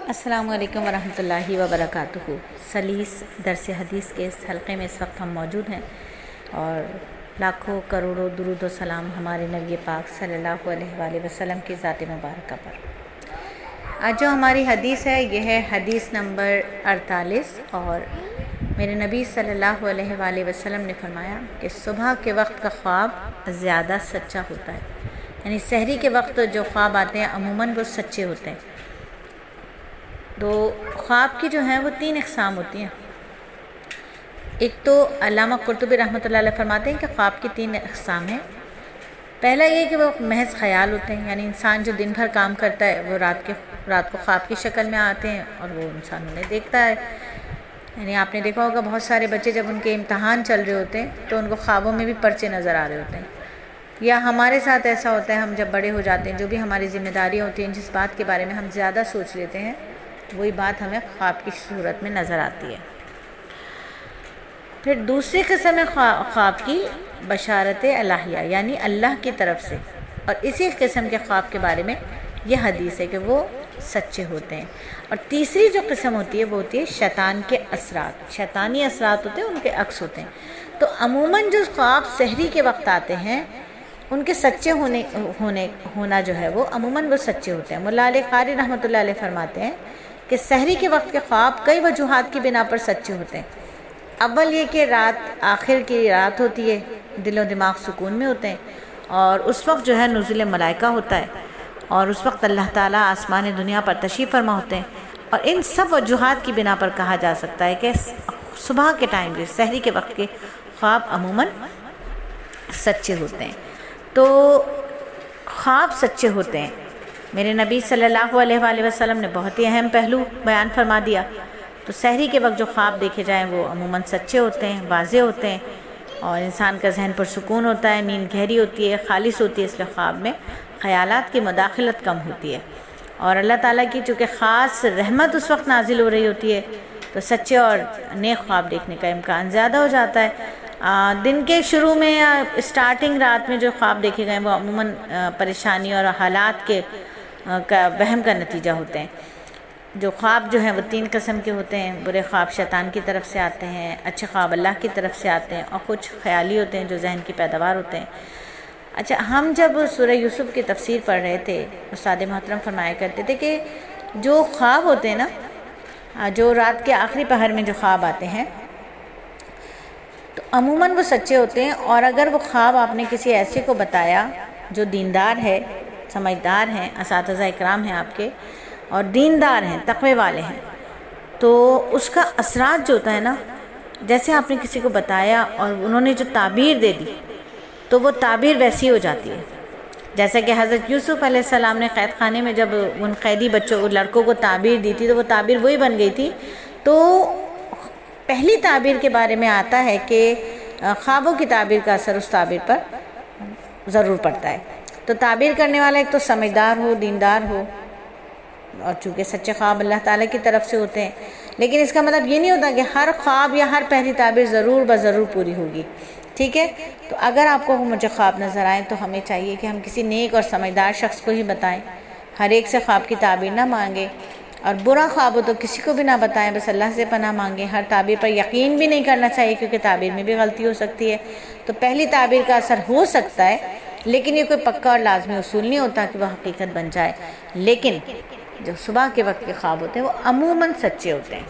السلام علیکم ورحمۃ اللہ وبرکاتہ۔ سلیس درس حدیث کے اس حلقے میں اس وقت ہم موجود ہیں اور لاکھوں کروڑوں درود و سلام ہمارے نبی پاک صلی اللہ علیہ وآلہ وسلم کی ذات مبارکہ پر۔ آج جو ہماری حدیث ہے یہ ہے حدیث نمبر 48، اور میرے نبی صلی اللہ علیہ وآلہ وسلم نے فرمایا کہ صبح کے وقت کا خواب زیادہ سچا ہوتا ہے، یعنی سحری کے وقت جو خواب آتے ہیں عموماً وہ سچے ہوتے ہیں۔ تو خواب کی جو ہیں وہ 3 اقسام ہوتی ہیں۔ ایک تو علامہ قرطبی رحمۃ اللہ علیہ فرماتے ہیں کہ خواب کی 3 اقسام ہیں۔ پہلا یہ کہ وہ محض خیال ہوتے ہیں، یعنی انسان جو دن بھر کام کرتا ہے وہ رات کو خواب کی شکل میں آتے ہیں اور وہ انسان انہیں دیکھتا ہے۔ یعنی آپ نے دیکھا ہوگا بہت سارے بچے جب ان کے امتحان چل رہے ہوتے ہیں تو ان کو خوابوں میں بھی پرچے نظر آ رہے ہوتے ہیں، یا ہمارے ساتھ ایسا ہوتا ہے ہم جب بڑے ہو جاتے ہیں جو بھی ہماری ذمہ داریاں ہوتی ہیں، جس بات کے بارے میں ہم زیادہ سوچ لیتے ہیں وہی بات ہمیں خواب کی صورت میں نظر آتی ہے۔ پھر دوسری قسم ہے خواب کی بشارت الہیہ، یعنی اللہ کی طرف سے، اور اسی قسم کے خواب کے بارے میں یہ حدیث ہے کہ وہ سچے ہوتے ہیں۔ اور تیسری جو قسم ہوتی ہے وہ ہوتی ہے شیطان کے اثرات، شیطانی اثرات ہوتے ہیں، ان کے عکس ہوتے ہیں۔ تو عموماً جو خواب سحری کے وقت آتے ہیں ان کے سچے ہونا جو ہے وہ عموماً وہ سچے ہوتے ہیں۔ مولا علی قاری رحمۃ اللہ علیہ فرماتے ہیں کہ سحری کے وقت کے خواب کئی وجوہات کی بنا پر سچے ہوتے ہیں۔ اول یہ کہ آخر کی رات ہوتی ہے، دل و دماغ سکون میں ہوتے ہیں، اور اس وقت جو ہے نزول ملائکہ ہوتا ہے، اور اس وقت اللہ تعالیٰ آسمان دنیا پر تشریف فرما ہوتے ہیں، اور ان سب وجوہات کی بنا پر کہا جا سکتا ہے کہ صبح کے ٹائم کے سحری کے وقت کے خواب عموماً سچے ہوتے ہیں۔ تو خواب سچے ہوتے ہیں، میرے نبی صلی اللہ علیہ وآلہ وسلم نے بہت ہی اہم پہلو بیان فرما دیا۔ تو سحری کے وقت جو خواب دیکھے جائیں وہ عموماً سچے ہوتے ہیں، واضح ہوتے ہیں، اور انسان کا ذہن پرسکون ہوتا ہے، نیند گہری ہوتی ہے، خالص ہوتی ہے، اس لیے خواب میں خیالات کی مداخلت کم ہوتی ہے، اور اللہ تعالیٰ کی چونکہ خاص رحمت اس وقت نازل ہو رہی ہوتی ہے تو سچے اور نیک خواب دیکھنے کا امکان زیادہ ہو جاتا ہے۔ دن کے شروع میں یا اسٹارٹنگ رات میں جو خواب دیکھے گئے وہ عموماً پریشانی اور حالات کے وہم کا نتیجہ ہوتے ہیں۔ جو خواب جو ہیں وہ 3 قسم کے ہوتے ہیں۔ برے خواب شیطان کی طرف سے آتے ہیں، اچھے خواب اللہ کی طرف سے آتے ہیں، اور کچھ خیالی ہوتے ہیں جو ذہن کی پیداوار ہوتے ہیں۔ اچھا، ہم جب سورہ یوسف کی تفسیر پڑھ رہے تھے استاد محترم فرمایا کرتے تھے کہ جو خواب ہوتے ہیں نا، جو رات کے آخری پہر میں جو خواب آتے ہیں تو عموماً وہ سچے ہوتے ہیں، اور اگر وہ خواب آپ نے کسی ایسے کو بتایا جو دیندار ہے، سمجھدار ہیں، اساتذہ اکرام ہیں آپ کے، اور دیندار ہیں، تقوی والے ہیں، تو اس کا اثرات جو ہوتا ہے نا، جیسے آپ نے کسی کو بتایا اور انہوں نے جو تعبیر دے دی تو وہ تعبیر ویسی ہو جاتی ہے، جیسا کہ حضرت یوسف علیہ السلام نے قید خانے میں جب ان قیدی لڑکوں کو تعبیر دی تھی تو وہ تعبیر وہی بن گئی تھی۔ تو پہلی تعبیر کے بارے میں آتا ہے کہ خوابوں کی تعبیر کا اثر اس تعبیر پر ضرور پڑتا ہے۔ تو تعبیر کرنے والا ایک تو سمجھدار ہو، دیندار ہو، اور چونکہ سچے خواب اللہ تعالیٰ کی طرف سے ہوتے ہیں، لیکن اس کا مطلب یہ نہیں ہوتا کہ ہر خواب یا ہر پہلی تعبیر ضرور بضرور پوری ہوگی، ٹھیک ہے؟ تو اگر آپ کو مجھے خواب نظر آئیں تو ہمیں چاہیے کہ ہم کسی نیک اور سمجھدار شخص کو ہی بتائیں، ہر ایک سے خواب کی تعبیر نہ مانگیں، اور برا خواب ہو تو کسی کو بھی نہ بتائیں، بس اللہ سے پناہ مانگیں۔ ہر تعبیر پر یقین بھی نہیں کرنا چاہیے کیونکہ تعبیر میں بھی غلطی ہو سکتی ہے۔ تو پہلی تعبیر کا اثر ہو سکتا ہے، لیکن یہ کوئی پکا اور لازمی اصول نہیں ہوتا کہ وہ حقیقت بن جائے، لیکن جو صبح کے وقت کے خواب ہوتے ہیں وہ عموماً سچے ہوتے ہیں۔